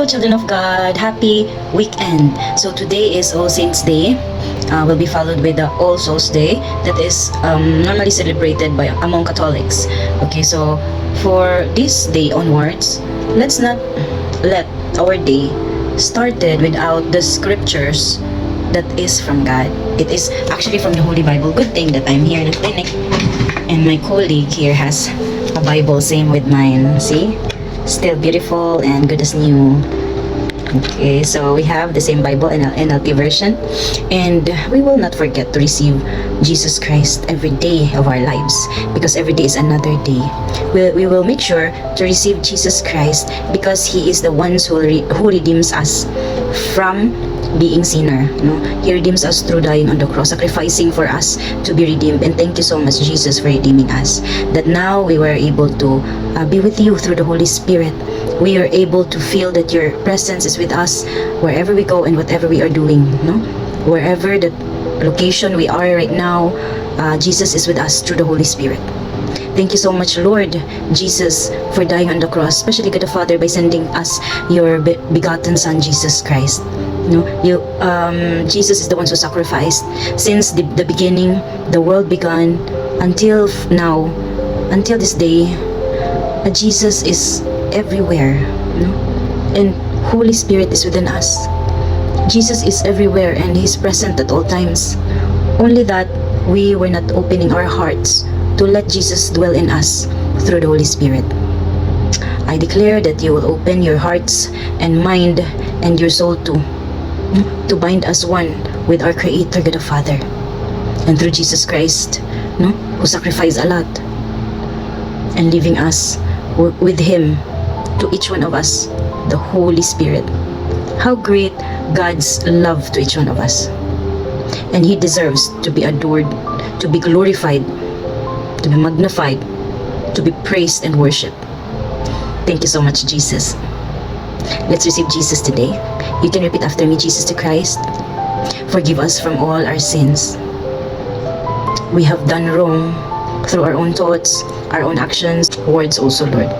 children of God. Happy weekend. So today is All Saints Day. Will be followed with the All Souls Day that is normally celebrated by among Catholics. Okay, so for this day onwards, let's not let our day started without the scriptures that is from God. It is actually from the Holy Bible. Good thing that I'm here in the clinic and my colleague here has a Bible same with mine. See? Still beautiful and good as new. Okay, so we have the same Bible in NLT version, and we will not forget to receive Jesus Christ every day of our lives, because every day is another day. We will make sure to receive Jesus Christ because He is the one who redeems us from being sinner. He redeems us through dying on the cross, sacrificing for us to be redeemed. And thank you so much, Jesus, for redeeming us. That now we were able to be with you through the Holy Spirit. We are able to feel that your presence is with us wherever we go and whatever we are doing. Wherever the location we are right now, Jesus is with us through the Holy Spirit. Thank you so much, Lord Jesus, for dying on the cross, especially God the Father, by sending us your begotten Son, Jesus Christ. Jesus is the one who sacrificed since the beginning, the world began, until now, until this day. Jesus is everywhere, and Holy Spirit is within us. Jesus is everywhere and He is present at all times. Only that we were not opening our hearts to let Jesus dwell in us through the Holy Spirit. I declare that you will open your hearts and mind and your soul to bind us one with our Creator, God the Father, and through Jesus Christ, who sacrificed a lot, and leaving us with Him, to each one of us, the Holy Spirit. How great God's love to each one of us. And He deserves to be adored, to be glorified, to be magnified, to be praised and worshipped. Thank you so much, Jesus. Let's receive Jesus today. You can repeat after me. Jesus the Christ, forgive us from all our sins. We have done wrong through our own thoughts, our own actions, words also, Lord.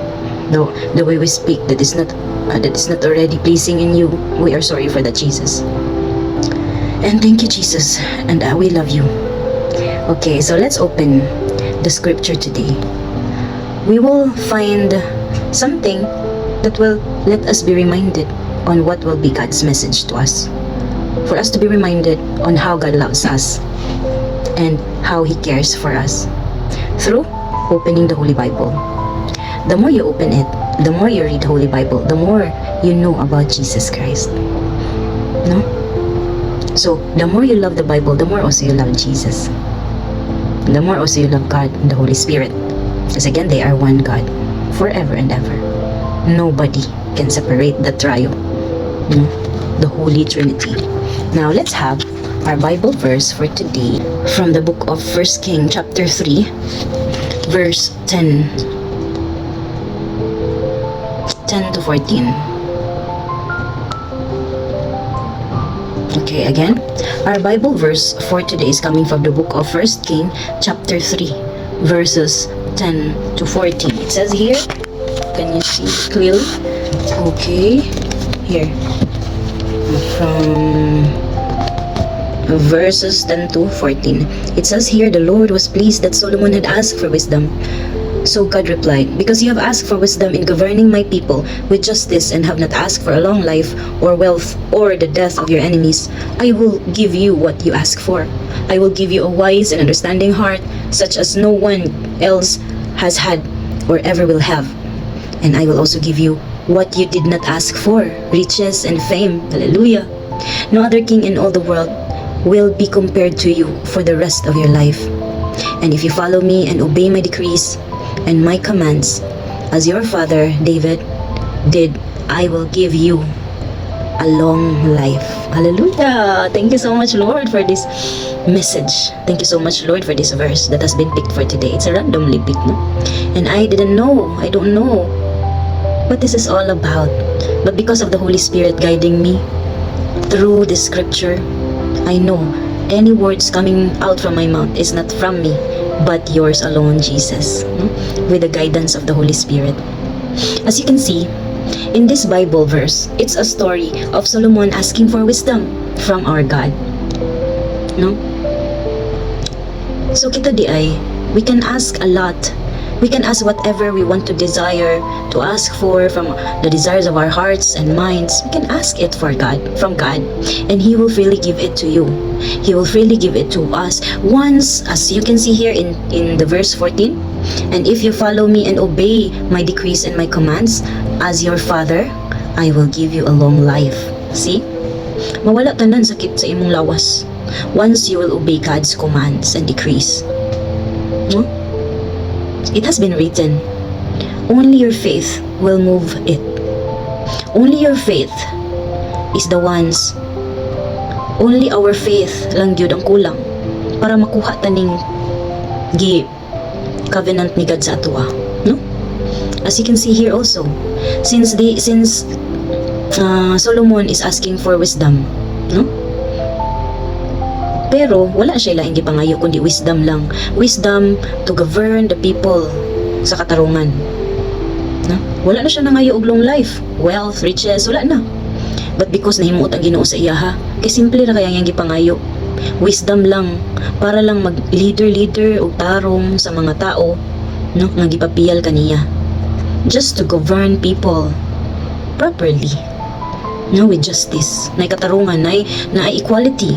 The way we speak that is not already pleasing in you, we are sorry for that, Jesus. And thank you, Jesus, and we love you. Okay, so let's open the scripture today. We will find something that will let us be reminded on what will be God's message to us. For us to be reminded on how God loves us and how He cares for us through opening the Holy Bible. The more you open it, the more you read the Holy Bible, the more you know about Jesus Christ. So, the more you love the Bible, the more also you love Jesus. The more also you love God and the Holy Spirit. Because again, they are one God, forever and ever. Nobody can separate the trio, the Holy Trinity. Now, let's have our Bible verse for today from the book of 1 Kings chapter 3, verse 10 to 14. Okay, again, our Bible verse for today is coming from the book of 1 Kings chapter 3, verses 10 to 14. It says here, can you see clearly? Okay, here, from verses 10 to 14. It says here, the Lord was pleased that Solomon had asked for wisdom. So God replied, because you have asked for wisdom in governing my people with justice and have not asked for a long life or wealth or the death of your enemies, I will give you what you ask for. I will give you a wise and understanding heart, such as no one else has had or ever will have. And I will also give you what you did not ask for, riches and fame. Hallelujah. No other king in all the world will be compared to you for the rest of your life. And if you follow me and obey my decrees and my commands, as your father David did, I will give you a long life. Hallelujah. Thank you so much, Lord, for this message. Thank you so much, Lord, for this verse that has been picked for today. It's a randomly picked, and I don't know what this is all about, but because of the Holy Spirit guiding me through this scripture, I know any words coming out from my mouth is not from me, but yours alone, Jesus, with the guidance of the Holy Spirit. As you can see, In this Bible verse, it's a story of Solomon asking for wisdom from our God. No? So kita di ay, we can ask a lot. We can ask whatever we want to desire, to ask for from the desires of our hearts and minds. We can ask it from God, and He will freely give it to you. He will freely give it to us. Once, as you can see here in the verse 14, and if you follow me and obey my decrees and my commands, as your father, I will give you a long life. See? Mawala tanan sakit sa imong lawas. Once you will obey God's commands and decrees. No? It has been written, only your faith will move it. Only your faith is the ones, only our faith lang gyud ang kulang para makuha taning covenant ni God sa atoa. No? As you can see here also, since Solomon is asking for wisdom, no? Pero wala siya laing gipangayo kundi wisdom lang. Wisdom to govern the people sa katarungan. No? Wala na siya nangayo og long life, wealth, riches, wala na. But because nahimuot ang Ginoo sa iya ha, kay simple ra kaya yang gipangayo. Wisdom lang para lang mag-leader og tarong sa mga tao, no, nga gipapiyal kaniya. Just to govern people properly. No, with justice. Nay katarungan, nay equality.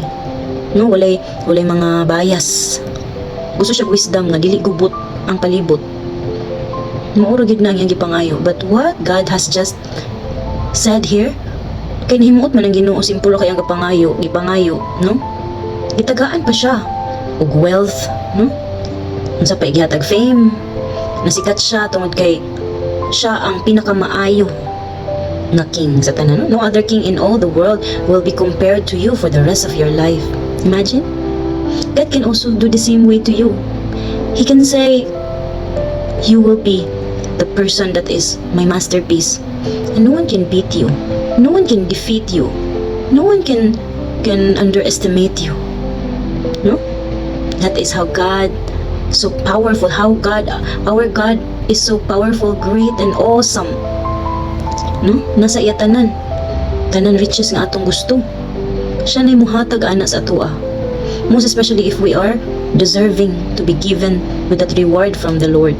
No, walay mga bias. Gusto siya wisdom nga dili gubot ang palibot. Maura gid na ang iyang gipangayo. But what God has just said here, kay nahimuot man ang Ginoo simple kay ang gipangayo, no? Gitagaan pa siya og wealth, no? Unsa pa igihatag fame, nasikat siya tungod kay siya ang pinakamaayo na king sa tanan. No other king in all the world will be compared to you for the rest of your life. Imagine, God can also do the same way to you. He can say, you will be the person that is my masterpiece, and no one can beat you, no one can defeat you, no one can underestimate you. No? That is how God, so powerful, our God is so powerful, great, and awesome. No? Nasa iya tanan riches nga atong gusto. Siya na'y muhatag ana sa atua. Most especially if we are deserving to be given with that reward from the Lord.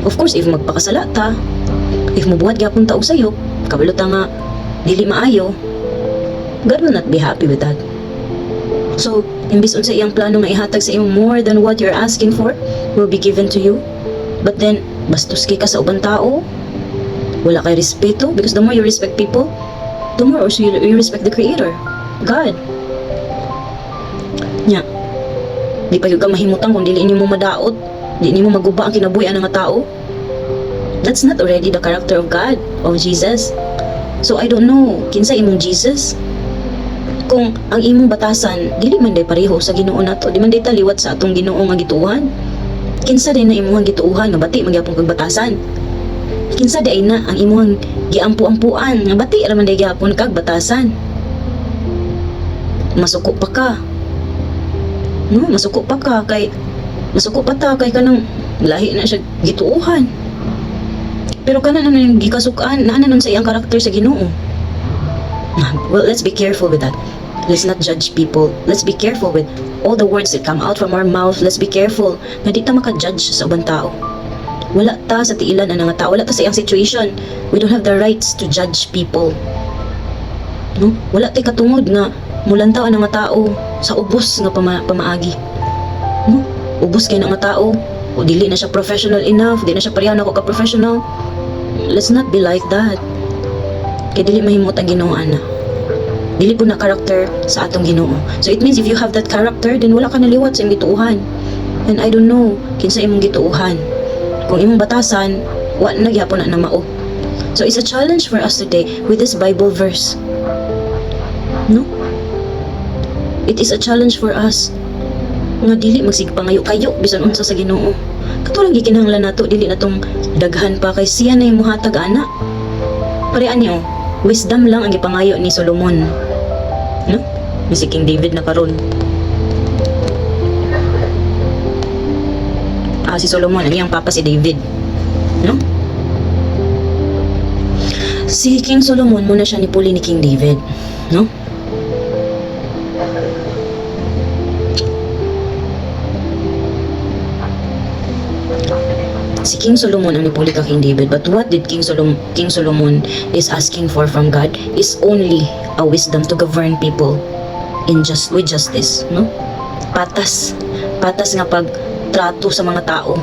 Of course, if magpakasala ta, if mubuhat gyapon ta og sayop, kabalo ta nga dili maayo, God will not be happy with that. So, imbis unsa iyang plano nga ihatag sa imo more than what you're asking for will be given to you. But then, bastos kay ka sa ubang tao, wala kay respeto, because the more you respect people, the more also you respect the Creator, God. Nya, di pa yung ka mahimutang kung dili nimo madaot, di nimo maguba ang kinabuhi-an ng mga tao. That's not already the character of God, of Jesus. So I don't know, kinsa imong Jesus? Kung ang imong batasan dili man day pareho sa Ginoo nato, di man day taliwat sa atong Ginoo nga gituuhan. Kinsa din na imong gituuhan nga bati man gyapon kag batasan? Kinsa day na ang imong giampu-ampuan nga bati ra man day gyapon kag batasan? Masuko pa ka. No, masuko pa ta kay kanang lahi na siya gituuhan. Pero kanan ano yung gikasukan, naanan sa iyang karakter sa Ginoo. Well, let's be careful with that. Let's not judge people. Let's be careful with all the words that come out from our mouth. Let's be careful na di ta maka-judge sa ubang tao. Wala ta sa tiilan ang nga tao, wala ta sa iyang situation. We don't have the rights to judge people. No? Wala tay katungod nga mulantaw ang mga tao sa ubos nga pamaagi. No? Ubos kay nga tao o dili na siya professional enough, di na siya pareha nako ka-professional. Let's not be like that. Kaya dili mahimot ang Ginoo ana. Dili po na character sa atong Ginoo. So it means if you have that character, then wala ka naliwat sa imong gituuhan. And I don't know kinsa imong gituuhan. Kung imong batasan, wa na gyapon na mao. So it's a challenge for us today with this Bible verse. No? It is a challenge for us nga dili magsigpangayo-kayo bisan unsa sa Ginoo. Katulad gikinahanglan nato dili natong daghan pa kay siya na muhatag ana. Parean niyo, wisdom lang ang gipangayo ni Solomon. No? Ni si King David na karon. Si Solomon ang iyang papa si David. No? Si King Solomon muna siya nipuli ni King David, no? Si King Solomon ang nipuli ka King David, but what did King Solomon is asking for from God is only a wisdom to govern people with justice, no? Patas nga pagtrato sa mga tao,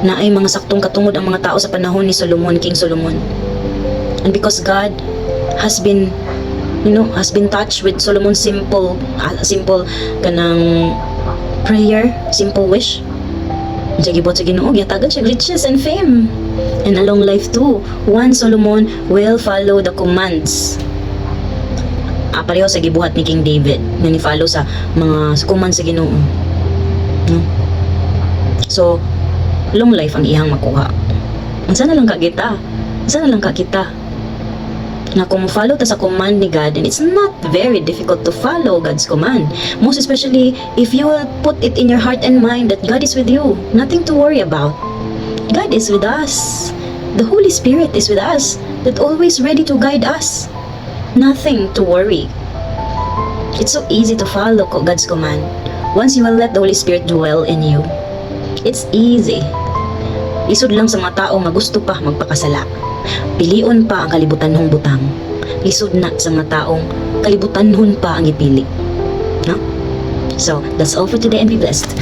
na ay mga saktong katungod ang mga tao sa panahon ni Solomon, King Solomon. And because God has been touched with Solomon's simple kanang prayer, simple wish. Siya gibot sa Ginoo, gihatagan siya riches and fame and a long life too. One Solomon will follow the commands. Pareho sa gibuhat ni King David na ni-follow sa mga commands sa Ginoo. No? So, long life ang iyang makuha. Sana lang ka kita na kung follow ta sa command ni God, and it's not very difficult to follow God's command, most especially if you will put it in your heart and mind that God is with you, nothing to worry about. God is with us. The Holy Spirit is with us, that always ready to guide us. Nothing to worry. It's so easy to follow God's command once you will let the Holy Spirit dwell in you. It's easy. Lisod lang sa mga tao nga gusto pa magpakasala. Pilion pa ang kalibutanhong butang. Lisod na sa mga taong kalibutanhon pa ang ipili. No? So, that's all for today, and be blessed.